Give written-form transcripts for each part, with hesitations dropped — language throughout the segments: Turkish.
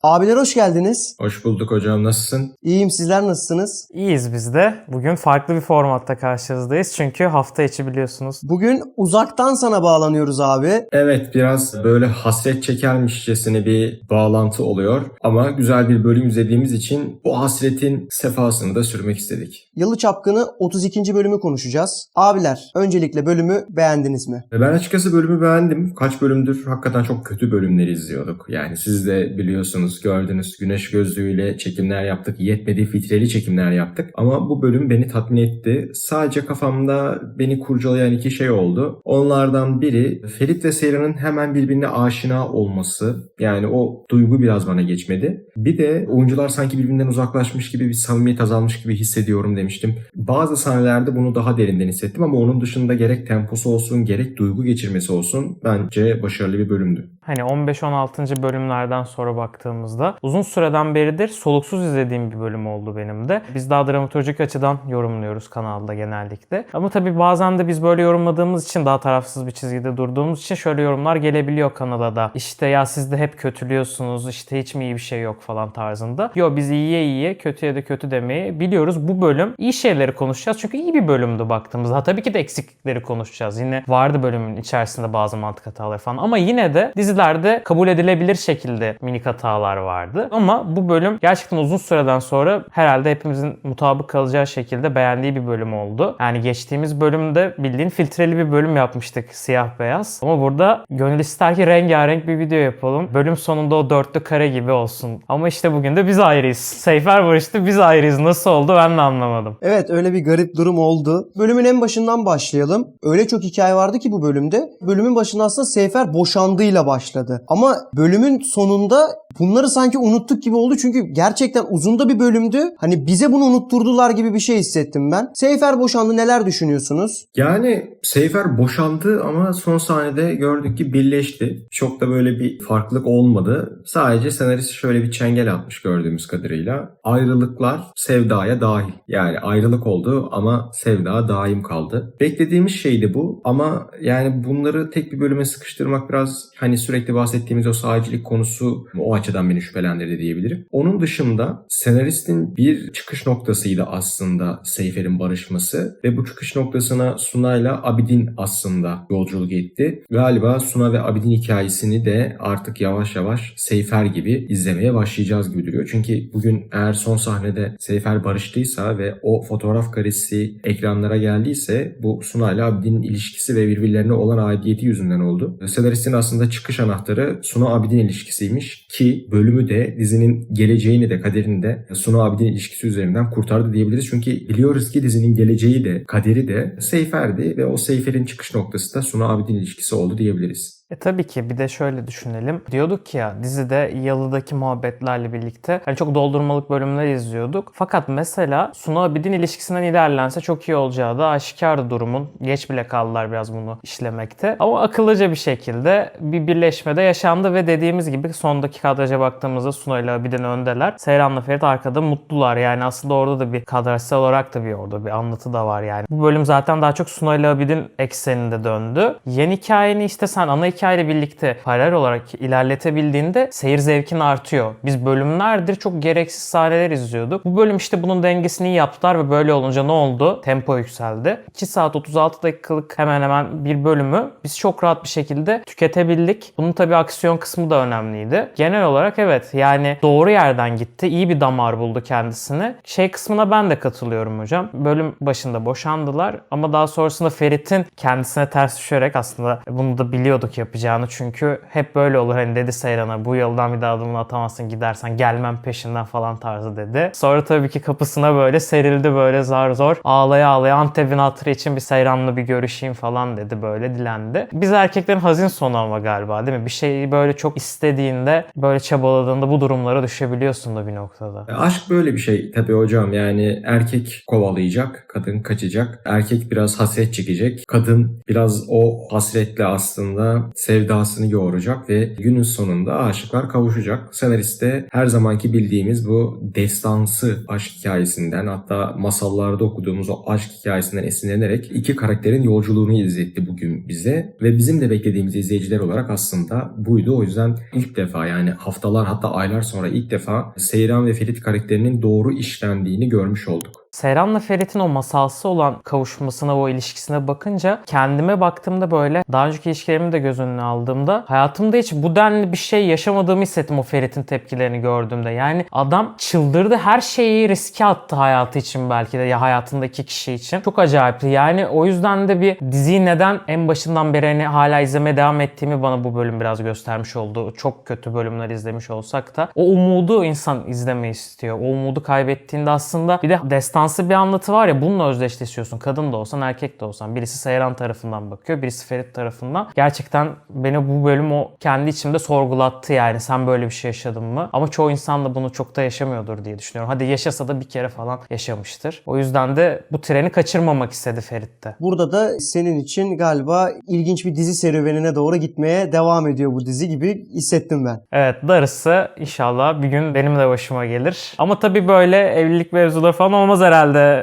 Abiler hoş geldiniz. Hoş bulduk hocam, nasılsın? İyiyim, sizler nasılsınız? İyiyiz biz de. Bugün farklı bir formatta karşınızdayız. Çünkü hafta içi biliyorsunuz. Bugün uzaktan sana bağlanıyoruz abi. Evet, biraz böyle hasret çekermişçesine bir bağlantı oluyor. Ama güzel bir bölüm izlediğimiz için bu hasretin sefasını da sürmek istedik. Yalı Çapkını 32. bölümü konuşacağız. Abiler, öncelikle bölümü beğendiniz mi? Ben açıkçası bölümü beğendim. Kaç bölümdür hakikaten çok kötü bölümleri izliyorduk. Yani siz de biliyorsunuz, gördünüz, güneş gözlüğüyle çekimler yaptık. Yetmedi, filtreli çekimler yaptık. Ama bu bölüm beni tatmin etti. Sadece kafamda beni kurcalayan iki şey oldu. Onlardan biri Ferit ve Seyran'ın hemen birbirine aşina olması. Yani o duygu biraz bana geçmedi. Bir de oyuncular sanki birbirinden uzaklaşmış gibi, bir samimiyet azalmış gibi hissediyorum demiştim. Bazı sahnelerde bunu daha derinden hissettim ama onun dışında gerek temposu olsun, gerek duygu geçirmesi olsun bence başarılı bir bölümdü. Hani 15-16. bölümlerden sonra baktığımızda uzun süreden beridir soluksuz izlediğim bir bölüm oldu benim de. Biz daha dramaturjik açıdan yorumluyoruz kanalda genellikle. Ama tabii bazen de biz böyle yorumladığımız için, daha tarafsız bir çizgide durduğumuz için şöyle yorumlar gelebiliyor kanala da. İşte ya siz de hep kötülüyorsunuz, işte hiç mi iyi bir şey yok falan tarzında. Yo, biz iyiye iyiye, kötüye de kötü demeyi biliyoruz. Bu bölüm iyi şeyleri konuşacağız çünkü iyi bir bölümdü baktığımızda. Tabii ki de eksiklikleri konuşacağız. Yine vardı bölümün içerisinde bazı mantık hataları falan ama yine de dizilerde kabul edilebilir şekilde minik hatalar vardı. Ama bu bölüm gerçekten uzun süreden sonra herhalde hepimizin mutabık kalacağı şekilde beğendiği bir bölüm oldu. Yani geçtiğimiz bölümde bildiğin filtreli bir bölüm yapmıştık, siyah beyaz. Ama burada gönül ister ki rengarenk bir video yapalım. Bölüm sonunda o dörtlü kare gibi olsun. Ama işte bugün de biz ayrıyız. Seyfer barıştı, biz ayrıyız. Nasıl oldu ben de anlamadım. Evet, öyle bir garip durum oldu. Bölümün en başından başlayalım. Öyle çok hikaye vardı ki bu bölümde. Bölümün başında aslında Seyfer boşandığıyla başladı. Ama bölümün sonunda bunları sanki unuttuk gibi oldu. Çünkü gerçekten uzun da bir bölümdü. Hani bize bunu unutturdular gibi bir şey hissettim ben. Seyfer boşandı, neler düşünüyorsunuz? Yani Seyfer boşandı ama son sahnede gördük ki birleşti. Çok da böyle bir farklılık olmadı. Sadece senarist şöyle bir çengel atmış gördüğümüz kadarıyla. Ayrılıklar sevdaya dahil. Yani ayrılık oldu ama sevda daim kaldı. Beklediğimiz şeydi bu ama yani bunları tek bir bölüme sıkıştırmak biraz hani sürekli bahsettiğimiz o sağcılık konusu o açıdan beni şüphelendirdi diyebilirim. Onun dışında senaristin bir çıkış noktasıydı aslında Seyfer'in barışması ve bu çıkış noktasına Suna'yla Abidin aslında yolculuk etti. Galiba Suna ve Abidin hikayesini de artık yavaş yavaş Seyfer gibi izlemeye başlayacağız gibi duruyor. Çünkü bugün eğer son sahnede Seyfer barıştıysa ve o fotoğraf karesi ekranlara geldiyse bu Suna ile Abidin'in ilişkisi ve birbirlerine olan aidiyeti yüzünden oldu. Senaristin aslında çıkış anahtarı Suna Abidin ilişkisiymiş ki bölümü de dizinin geleceğini de kaderini de Suna Abidin ilişkisi üzerinden kurtardı diyebiliriz. Çünkü biliyoruz ki dizinin geleceği de kaderi de Seyfer'di ve o Seyfer'in çıkış noktası da Suna Abidin ilişkisi oldu diyebiliriz. Tabii ki bir de şöyle düşünelim. Diyorduk ki ya dizide Yalı'daki muhabbetlerle birlikte hani çok doldurmalık bölümler izliyorduk. Fakat mesela Suna Abidin ilişkisinden ilerlense çok iyi olacağı da aşikardı durumun. Geç bile kaldılar biraz bunu işlemekte. Ama akıllıca bir şekilde bir birleşmede yaşandı ve dediğimiz gibi sondaki kadraja baktığımızda Suna ile Abidin öndeler. Seyran'la Ferit arkada mutlular. Yani aslında orada da bir kadrajsal olarak da bir orada bir anlatı da var yani. Bu bölüm zaten daha çok Suna ile Abidin ekseninde döndü. Yeni hikayeni işte sen ana hikayeyle birlikte paralel olarak ilerletebildiğinde seyir zevkin artıyor. Biz bölümlerdir çok gereksiz sahneler izliyorduk. Bu bölüm işte bunun dengesini iyi yaptılar ve böyle olunca ne oldu? Tempo yükseldi. 2 saat 36 dakikalık hemen hemen bir bölümü biz çok rahat bir şekilde tüketebildik. Bunun tabii aksiyon kısmı da önemliydi. Genel olarak evet yani doğru yerden gitti. İyi bir damar buldu kendisine. Şey kısmına ben de katılıyorum hocam. Bölüm başında boşandılar ama daha sonrasında Ferit'in kendisine ters düşerek aslında bunu da biliyorduk yapacağını çünkü hep böyle olur hani dedi Seyran'a bu yoldan bir daha adımını atamazsın gidersen gelmem peşinden falan tarzı dedi. Sonra tabii ki kapısına böyle serildi böyle zar zor ağlaya ağlaya Antep'in hatırı için bir Seyran'la bir görüşeyim falan dedi böyle dilendi. Biz erkeklerin hazin sonu ama galiba değil mi? Bir şeyi böyle çok istediğinde böyle çabaladığında bu durumlara düşebiliyorsun da bir noktada. Aşk böyle bir şey tabii hocam, yani erkek kovalayacak, kadın kaçacak. Erkek biraz hasret çekecek. Kadın biraz o hasretle aslında sevdasını yoğuracak ve günün sonunda aşıklar kavuşacak. Senarist de her zamanki bildiğimiz bu destansı aşk hikayesinden, hatta masallarda okuduğumuz o aşk hikayesinden esinlenerek iki karakterin yolculuğunu izletti bugün bize ve bizim de beklediğimiz izleyiciler olarak aslında buydu. O yüzden ilk defa, yani haftalar hatta aylar sonra ilk defa Seyran ve Ferit karakterinin doğru işlendiğini görmüş olduk. Seyran'la Ferit'in o masalsı olan kavuşmasına, o ilişkisine bakınca kendime baktığımda böyle daha önceki ilişkilerimi de göz önüne aldığımda hayatımda hiç bu denli bir şey yaşamadığımı hissettim o Ferit'in tepkilerini gördüğümde. Yani adam çıldırdı, her şeyi riske attı hayatı için, belki de ya hayatındaki kişi için. Çok acayipti. Yani o yüzden de bir diziyi neden en başından beri hani hala izlemeye devam ettiğimi bana bu bölüm biraz göstermiş oldu. Çok kötü bölümler izlemiş olsak da o umudu insan izlemeyi istiyor. O umudu kaybettiğinde aslında bir de destansı bir anlatı var ya, bununla özdeşleşiyorsun. Kadın da olsan, erkek de olsan. Birisi Seyran tarafından bakıyor, birisi Ferit tarafından. Gerçekten beni bu bölüm o kendi içimde sorgulattı yani. Sen böyle bir şey yaşadın mı? Ama çoğu insan da bunu çok da yaşamıyordur diye düşünüyorum. Hadi yaşasa da bir kere falan yaşamıştır. O yüzden de bu treni kaçırmamak istedi Ferit de. Burada da senin için galiba ilginç bir dizi serüvenine doğru gitmeye devam ediyor bu dizi gibi hissettim ben. Evet, darısı inşallah bir gün benim de başıma gelir. Ama tabii böyle evlilik mevzuları falan olmaz herhalde.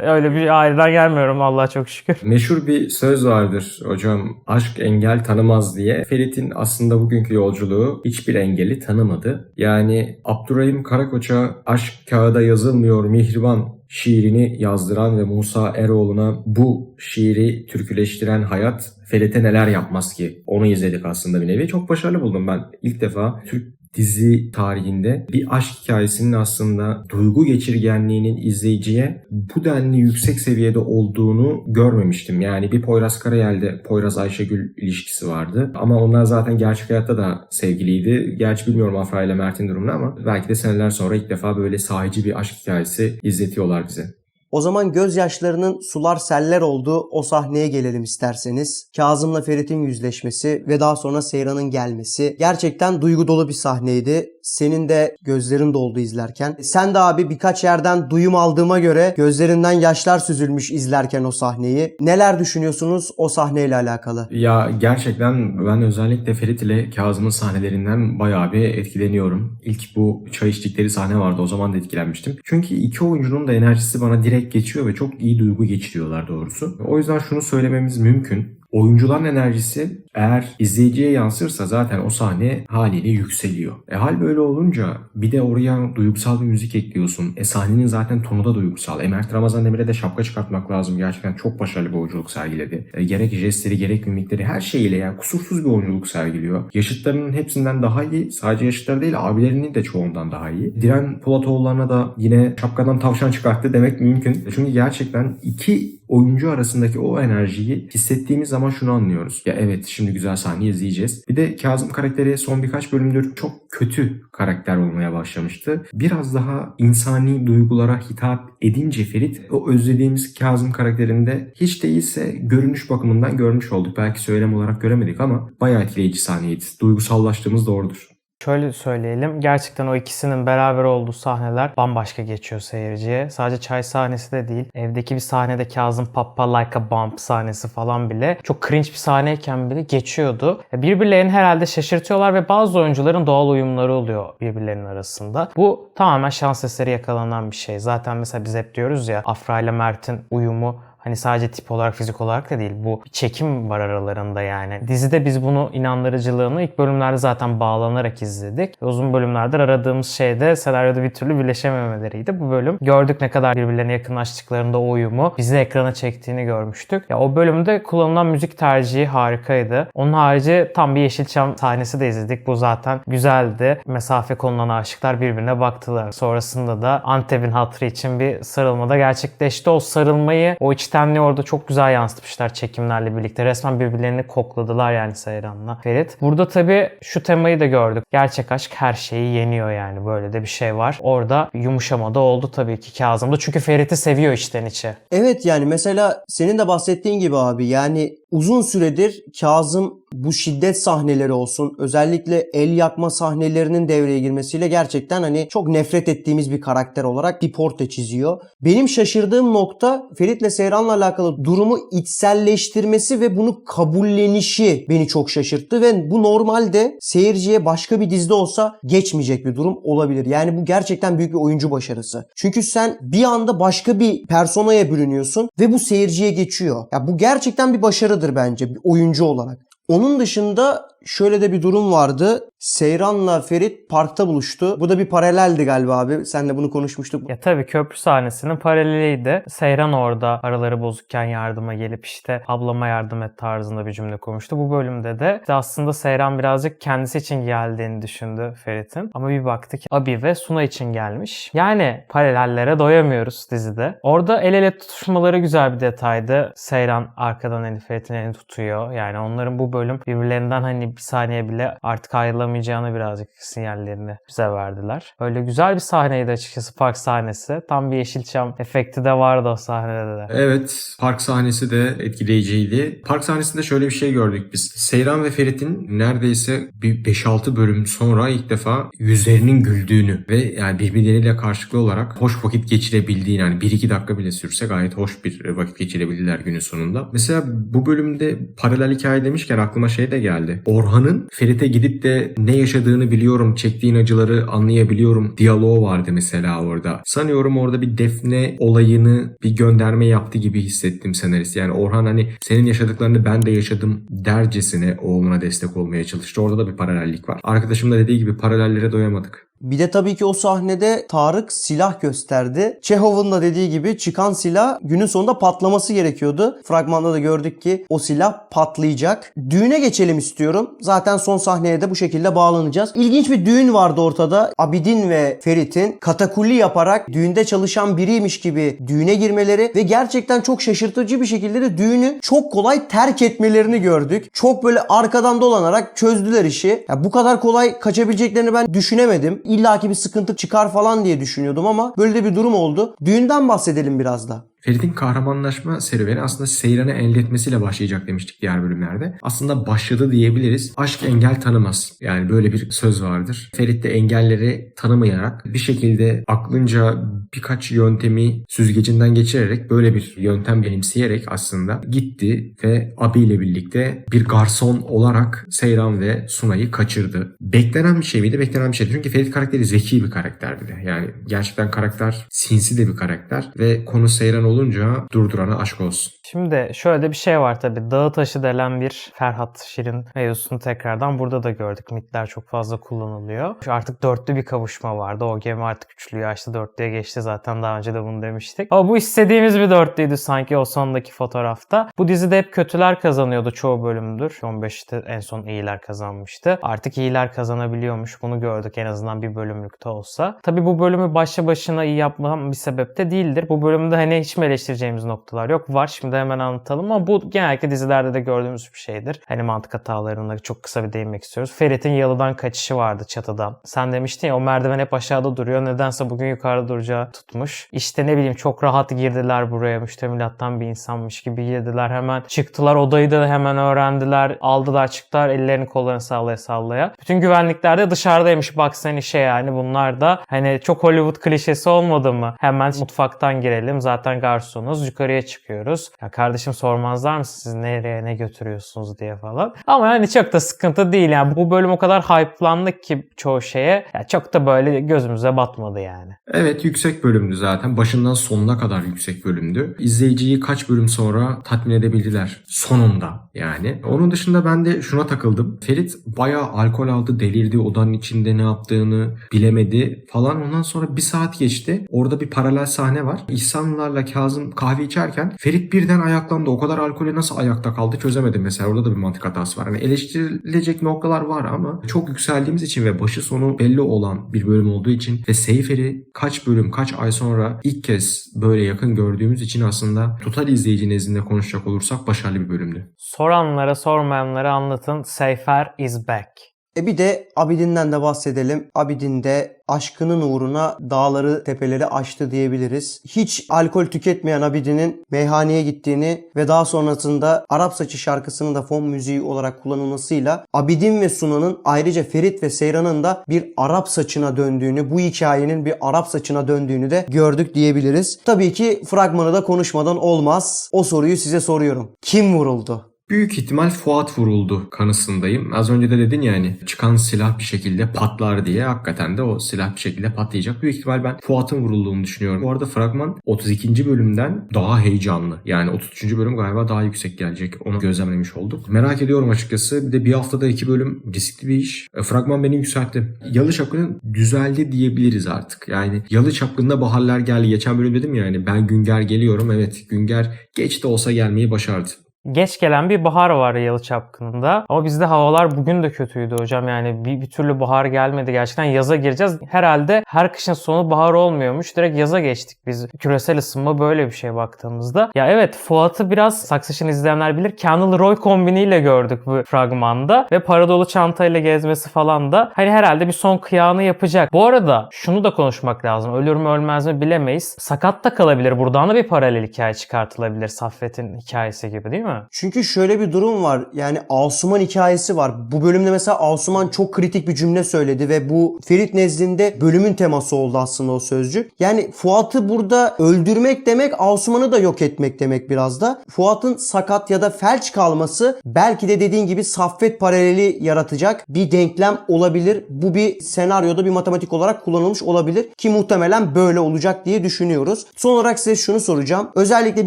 Öyle bir aileden gelmiyorum Allah'a çok şükür. Meşhur bir söz vardır hocam, aşk engel tanımaz diye. Ferit'in aslında bugünkü yolculuğu hiçbir engeli tanımadı. Yani Abdurrahim Karakoç'a aşk kağıda yazılmıyor mihriban şiirini yazdıran ve Musa Eroğlu'na bu şiiri türküleştiren hayat Ferit'e neler yapmaz ki? Onu izledik aslında bir nevi. Çok başarılı buldum ben. İlk defa Türk dizi tarihinde bir aşk hikayesinin aslında duygu geçirgenliğinin izleyiciye bu denli yüksek seviyede olduğunu görmemiştim. Yani bir Poyraz Karayel'de Poyraz Ayşegül ilişkisi vardı. Ama onlar zaten gerçek hayatta da sevgiliydi. Gerçi bilmiyorum Afra ile Mert'in durumunu, ama belki de seneler sonra ilk defa böyle sahici bir aşk hikayesi izletiyorlar bize. O zaman gözyaşlarının sular seller olduğu o sahneye gelelim isterseniz. Kazım'la Ferit'in yüzleşmesi ve daha sonra Seyran'ın gelmesi. Gerçekten duygu dolu bir sahneydi. Senin de gözlerin doldu izlerken. Sen de abi birkaç yerden duyum aldığıma göre gözlerinden yaşlar süzülmüş izlerken o sahneyi. Neler düşünüyorsunuz o sahneyle alakalı? Ya gerçekten ben özellikle Ferit ile Kazım'ın sahnelerinden bayağı bir etkileniyorum. İlk bu çay içtikleri sahne vardı, o zaman da etkilenmiştim. Çünkü iki oyuncunun da enerjisi bana direkt geçiyor ve çok iyi duygu geçiriyorlar doğrusu. O yüzden şunu söylememiz mümkün. Oyuncuların enerjisi eğer izleyiciye yansırsa zaten o sahne haliyle yükseliyor. Hal böyle olunca bir de oraya duygusal bir müzik ekliyorsun. Sahnenin zaten tonu da duygusal. Mert Ramazan Demir'e de şapka çıkartmak lazım. Gerçekten çok başarılı bir oyunculuk sergiledi. Gerek jestleri gerek mimikleri her şeyiyle yani kusursuz bir oyunculuk sergiliyor. Yaşıtlarının hepsinden daha iyi. Sadece yaşıtları değil, abilerinin de çoğundan daha iyi. Diren Polatoğullarına da yine şapkadan tavşan çıkarttı demek mümkün. Çünkü gerçekten iki oyuncu arasındaki o enerjiyi hissettiğimiz zaman şunu anlıyoruz. Ya evet, şimdi güzel sahne izleyeceğiz. Bir de Kazım karakteri son birkaç bölümdür çok kötü karakter olmaya başlamıştı. Biraz daha insani duygulara hitap edince Ferit, o özlediğimiz Kazım karakterinde hiç değilse görünüş bakımından görmüş olduk. Belki söylem olarak göremedik ama bayağı etkileyici sahneydi. Duygusallaştığımız doğrudur. Şöyle söyleyelim, gerçekten o ikisinin beraber olduğu sahneler bambaşka geçiyor seyirciye. Sadece çay sahnesi de değil, evdeki bir sahnede Kazım Papa Like a Bomb sahnesi falan bile çok cringe bir sahneyken bile geçiyordu. Birbirlerini herhalde şaşırtıyorlar ve bazı oyuncuların doğal uyumları oluyor birbirlerinin arasında. Bu tamamen şans eseri yakalanan bir şey. Zaten mesela biz hep diyoruz ya, Afra ile Mert'in uyumu hani sadece tip olarak, fizik olarak da değil. Bu bir çekim var aralarında yani. Dizide biz bunu inandırıcılığını ilk bölümlerde zaten bağlanarak izledik. Ve uzun bölümlerdir aradığımız şey de senaryoda bir türlü birleşememeleriydi. Bu bölüm gördük ne kadar birbirlerine yakınlaştıklarında o uyumu bizi ekrana çektiğini görmüştük. Ya o bölümde kullanılan müzik tercihi harikaydı. Onun harici tam bir Yeşilçam sahnesi de izledik. Bu zaten güzeldi. Mesafe konulan aşıklar birbirine baktılar. Sonrasında da Antep'in hatırı için bir sarılma da gerçekleşti. O sarılmayı, o içtenliği orada çok güzel yansıtmışlar çekimlerle birlikte. Resmen birbirlerini kokladılar yani Seyran'la Ferit. Burada tabii şu temayı da gördük. Gerçek aşk her şeyi yeniyor yani. Böyle de bir şey var. Orada yumuşama da oldu tabii ki Kazım'da. Çünkü Ferit'i seviyor içten içe. Evet, yani mesela senin de bahsettiğin gibi abi, yani uzun süredir Kazım bu şiddet sahneleri olsun, özellikle el yakma sahnelerinin devreye girmesiyle gerçekten hani çok nefret ettiğimiz bir karakter olarak bir portre çiziyor. Benim şaşırdığım nokta Ferit'le Seyran'la alakalı durumu içselleştirmesi ve bunu kabullenişi beni çok şaşırttı ve bu normalde seyirciye başka bir dizide olsa geçmeyecek bir durum olabilir. Yani bu gerçekten büyük bir oyuncu başarısı. Çünkü sen bir anda başka bir personaya bürünüyorsun ve bu seyirciye geçiyor. Ya bu gerçekten bir başarıdır bence bir oyuncu olarak. Onun dışında şöyle de bir durum vardı. Seyran'la Ferit parkta buluştu. Bu da bir paraleldi galiba abi. Seninle bunu konuşmuştuk. Ya tabii köprü sahnesinin paraleliydi. Seyran orada araları bozukken yardıma gelip işte ablama yardım et tarzında bir cümle kurmuştu. Bu bölümde de işte aslında Seyran birazcık kendisi için geldiğini düşündü Ferit'in. Ama bir baktık ki Abi ve Suna için gelmiş. Yani paralellere doyamıyoruz dizide. Orada el ele tutuşmaları güzel bir detaydı. Seyran arkadan Ferit'in elini tutuyor. Yani onların bu bölüm birbirlerinden hani bir saniye bile artık ayrılamayacağını birazcık sinyallerini bize verdiler. Öyle güzel bir sahneydi açıkçası park sahnesi. Tam bir Yeşilçam efekti de vardı o sahnede de. Evet, park sahnesi de etkileyiciydi. Park sahnesinde şöyle bir şey gördük biz. Seyran ve Ferit'in neredeyse bir 5-6 bölüm sonra ilk defa yüzlerinin güldüğünü ve yani birbirleriyle karşılıklı olarak hoş vakit geçirebildiğini, yani 1-2 dakika bile sürse gayet hoş bir vakit geçirebildiler günün sonunda. Mesela bu bölümde paralel hikaye demişken aklıma şey de geldi. Orhan'ın Ferit'e gidip de ne yaşadığını biliyorum, çektiğin acıları anlayabiliyorum diyaloğu vardı mesela orada. Sanıyorum orada bir Defne olayını bir gönderme yaptı gibi hissettim senarist. Yani Orhan hani senin yaşadıklarını ben de yaşadım dercesine oğluna destek olmaya çalıştı. Orada da bir paralellik var. Arkadaşım da dediği gibi paralellere doyamadık. Bir de tabii ki o sahnede Tarık silah gösterdi. Çehov'un da dediği gibi çıkan silah günün sonunda patlaması gerekiyordu. Fragmanda da gördük ki o silah patlayacak. Düğüne geçelim istiyorum. Zaten son sahneye de bu şekilde bağlanacağız. İlginç bir düğün vardı ortada. Abidin ve Ferit'in katakulli yaparak düğünde çalışan biriymiş gibi düğüne girmeleri ve gerçekten çok şaşırtıcı bir şekilde de düğünü çok kolay terk etmelerini gördük. Çok böyle arkadan dolanarak çözdüler işi. Ya bu kadar kolay kaçabileceklerini ben düşünemedim. İlla ki bir sıkıntı çıkar falan diye düşünüyordum ama böyle de bir durum oldu. Düğünden bahsedelim biraz da. Ferit'in kahramanlaşma serüveni aslında Seyran'ı elde etmesiyle başlayacak demiştik diğer bölümlerde. Aslında başladı diyebiliriz. Aşk engel tanımaz. Yani böyle bir söz vardır. Ferit de engelleri tanımayarak bir şekilde aklınca birkaç yöntemi süzgecinden geçirerek böyle bir yöntem benimseyerek aslında gitti ve abiyle birlikte bir garson olarak Seyran ve Sunay'ı kaçırdı. Beklenen bir şey miydi? Beklenen bir şeydi. Çünkü Ferit karakteri zeki bir karakterdi de. Yani gerçekten karakter sinsi de bir karakter ve konu Seyran olunca durdurana aşk olsun. Şimdi şöyle de bir şey var tabii. Dağı taşı delen bir Ferhat Şirin mevzusunu tekrardan burada da gördük. Mitler çok fazla kullanılıyor. Artık dörtlü bir kavuşma vardı. O gemi artık üçlüyü açtı, dörtlüye geçti. Zaten daha önce de bunu demiştik. Ama bu istediğimiz bir dörtlüydü sanki o sondaki fotoğrafta. Bu dizide hep kötüler kazanıyordu çoğu bölümdür. 15'te en son iyiler kazanmıştı. Artık iyiler kazanabiliyormuş. Bunu gördük en azından bir bölümlükte olsa. Tabii bu bölümü başlı başına iyi yapmam bir sebep de değildir. Bu bölümde hani hiç mi eleştireceğimiz noktalar yok? Var, şimdi hemen anlatalım ama bu genellikle dizilerde de gördüğümüz bir şeydir. Hani mantık hatalarına çok kısa bir değinmek istiyoruz. Ferit'in yalıdan kaçışı vardı çatıdan. Sen demiştin ya o merdiven hep aşağıda duruyor. Nedense bugün yukarıda duracağı tutmuş. İşte ne bileyim çok rahat girdiler buraya. Müştemilattan bir insanmış gibi girdiler. Hemen çıktılar. Odayı da hemen öğrendiler. Aldılar çıktılar. Ellerini kollarını sallaya sallaya. Bütün güvenlikler de dışarıdaymış. Bak sen işe yani. Bunlar da hani çok Hollywood klişesi olmadı mı? Hemen mutfaktan girelim. Zaten garsonuz. Yukarıya çıkıyoruz. Ya kardeşim sormazlar mısın siz nereye ne götürüyorsunuz diye falan. Ama yani çok da sıkıntı değil. Yani bu bölüm o kadar hype'landık ki çoğu şeye. Ya çok da böyle gözümüze batmadı yani. Evet, yüksek bölümdü zaten. Başından sonuna kadar yüksek bölümdü. İzleyiciyi kaç bölüm sonra tatmin edebildiler. Sonunda yani. Onun dışında ben de şuna takıldım. Ferit bayağı alkol aldı, delirdi. Odanın içinde ne yaptığını bilemedi falan. Ondan sonra bir saat geçti. Orada bir paralel sahne var. İhsanlarla Kazım kahve içerken Ferit birden ayaklandı. O kadar alkole nasıl ayakta kaldı çözemedim mesela. Orada da bir mantık hatası var. Yani eleştirilecek noktalar var ama çok yükseldiğimiz için ve başı sonu belli olan bir bölüm olduğu için ve Seyfer'i kaç bölüm, kaç ay sonra ilk kez böyle yakın gördüğümüz için aslında total izleyici nezdinde konuşacak olursak başarılı bir bölümdü. Soranlara sormayanlara anlatın. Seyfer is back. Bir de Abidin'den de bahsedelim. Abidin de aşkının uğruna dağları tepeleri aştı diyebiliriz. Hiç alkol tüketmeyen Abidin'in meyhaneye gittiğini ve daha sonrasında Arap Saçı şarkısının da fon müziği olarak kullanılmasıyla Abidin ve Suna'nın ayrıca Ferit ve Seyran'ın da bir Arap saçına döndüğünü, bu hikayenin bir Arap saçına döndüğünü de gördük diyebiliriz. Tabii ki fragmanı da konuşmadan olmaz. O soruyu size soruyorum. Kim vuruldu? Büyük ihtimal Fuat vuruldu kanısındayım. Az önce de dedin ya hani çıkan silah bir şekilde patlar diye. Hakikaten de o silah bir şekilde patlayacak. Büyük ihtimal ben Fuat'ın vurulduğunu düşünüyorum. Bu arada fragman 32. bölümden daha heyecanlı. Yani 33. bölüm galiba daha yüksek gelecek. Onu gözlemlemiş olduk. Merak ediyorum açıkçası. Bir de bir haftada 2 bölüm riskli bir iş. Fragman beni yükseltti. Yalı Çapkını düzeldi diyebiliriz artık. Yani Yalı Çapkını'na baharlar geldi. Geçen bölüm dedim ya hani ben Günger geliyorum. Evet, Günger geç de olsa gelmeyi başardı. Geç gelen bir bahar var Yalı Çapkını'nda. Ama bizde havalar bugün de kötüydü hocam. Yani bir türlü bahar gelmedi. Gerçekten yaza gireceğiz. Herhalde her kışın sonu bahar olmuyormuş. Direkt yaza geçtik biz. Küresel ısınma böyle bir şey baktığımızda. Ya evet, Fuat'ı biraz Succession izleyenler bilir. Kendall Roy kombiniyle gördük bu fragmanda. Ve para dolu çantayla gezmesi falan da hani herhalde bir son kıyağını yapacak. Bu arada şunu da konuşmak lazım. Ölür mü ölmez mi bilemeyiz. Sakat da kalabilir. Buradan da bir paralel hikaye çıkartılabilir. Saffet'in hikayesi gibi değil mi? Çünkü şöyle bir durum var. Yani Asuman hikayesi var. Bu bölümde mesela Asuman çok kritik bir cümle söyledi ve bu Ferit nezdinde bölümün teması oldu aslında o sözcük. Yani Fuat'ı burada öldürmek demek Asuman'ı da yok etmek demek biraz da. Fuat'ın sakat ya da felç kalması belki de dediğin gibi Saffet paraleli yaratacak bir denklem olabilir. Bu bir senaryoda bir matematik olarak kullanılmış olabilir ki muhtemelen böyle olacak diye düşünüyoruz. Son olarak size şunu soracağım. Özellikle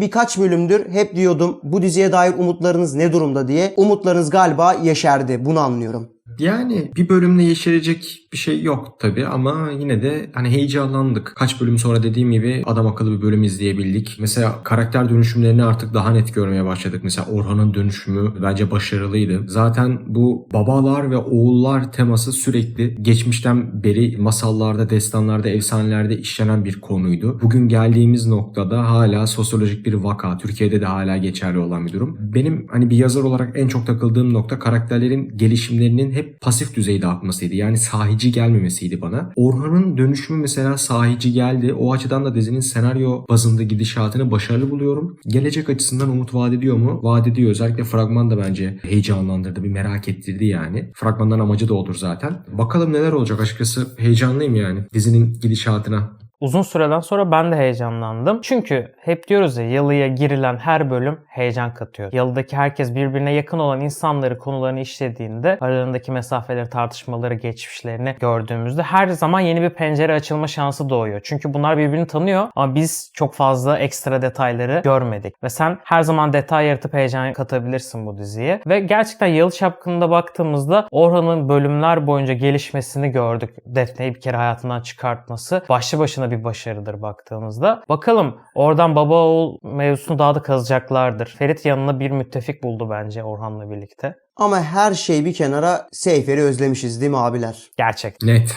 birkaç bölümdür hep diyordum bu diziye dair umutlarınız ne durumda diye. Umutlarınız galiba yeşerdi. Bunu anlıyorum. Yani bir bölümle yeşerecek bir şey yok tabii ama yine de hani heyecanlandık. Kaç bölüm sonra dediğim gibi adam akıllı bir bölüm izleyebildik. Mesela karakter dönüşümlerini artık daha net görmeye başladık. Mesela Orhan'ın dönüşümü bence başarılıydı. Zaten bu babalar ve oğullar teması sürekli geçmişten beri masallarda, destanlarda, efsanelerde işlenen bir konuydu. Bugün geldiğimiz noktada hala sosyolojik bir vaka. Türkiye'de de hala geçerli olan bir durum. Benim hani bir yazar olarak en çok takıldığım nokta karakterlerin gelişimlerinin hep pasif düzeyde akmasıydı. Yani sahici gelmemesiydi bana. Orhan'ın dönüşümü mesela sahici geldi. O açıdan da dizinin senaryo bazında gidişatını başarılı buluyorum. Gelecek açısından umut vaat ediyor mu? Vaat ediyor. Özellikle fragman da bence heyecanlandırdı. Bir merak ettirdi yani. Fragmandan amacı da odur zaten. Bakalım neler olacak, açıkçası heyecanlıyım yani dizinin gidişatına. Uzun süreden sonra ben de heyecanlandım. Çünkü hep diyoruz ya, Yalı'ya girilen her bölüm heyecan katıyor. Yalı'daki herkes birbirine yakın olan insanları, konularını işlediğinde aralarındaki mesafeleri, tartışmaları, geçmişlerini gördüğümüzde her zaman yeni bir pencere açılma şansı doğuyor. Çünkü bunlar birbirini tanıyor ama biz çok fazla ekstra detayları görmedik. Ve sen her zaman detay yaratıp heyecan katabilirsin bu diziye. Ve gerçekten Yalı Çapkını'na baktığımızda Orhan'ın bölümler boyunca gelişmesini gördük. Defne'yi bir kere hayatından çıkartması başlı başına bir başarıdır baktığımızda. Bakalım oradan baba oğul mevzusunu daha da kazacaklardır. Ferit yanına bir müttefik buldu bence Orhan'la birlikte. Ama her şey bir kenara, Seyfer'i özlemişiz değil mi abiler? Gerçek. Net.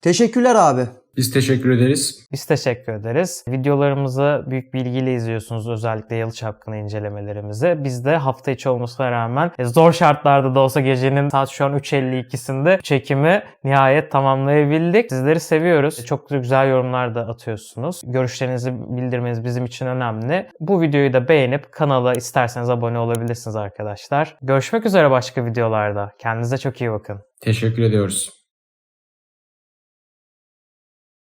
Teşekkürler abi. Biz teşekkür ederiz. Biz teşekkür ederiz. Videolarımızı büyük bilgiyle izliyorsunuz. Özellikle Yalı Çapkını incelemelerimizi. Biz de hafta içi olmasına rağmen zor şartlarda da olsa gecenin saat şu an 3.52'sinde çekimi nihayet tamamlayabildik. Sizleri seviyoruz. Çok güzel yorumlar da atıyorsunuz. Görüşlerinizi bildirmeniz bizim için önemli. Bu videoyu da beğenip kanala isterseniz abone olabilirsiniz arkadaşlar. Görüşmek üzere başka videolarda. Kendinize çok iyi bakın. Teşekkür ediyoruz.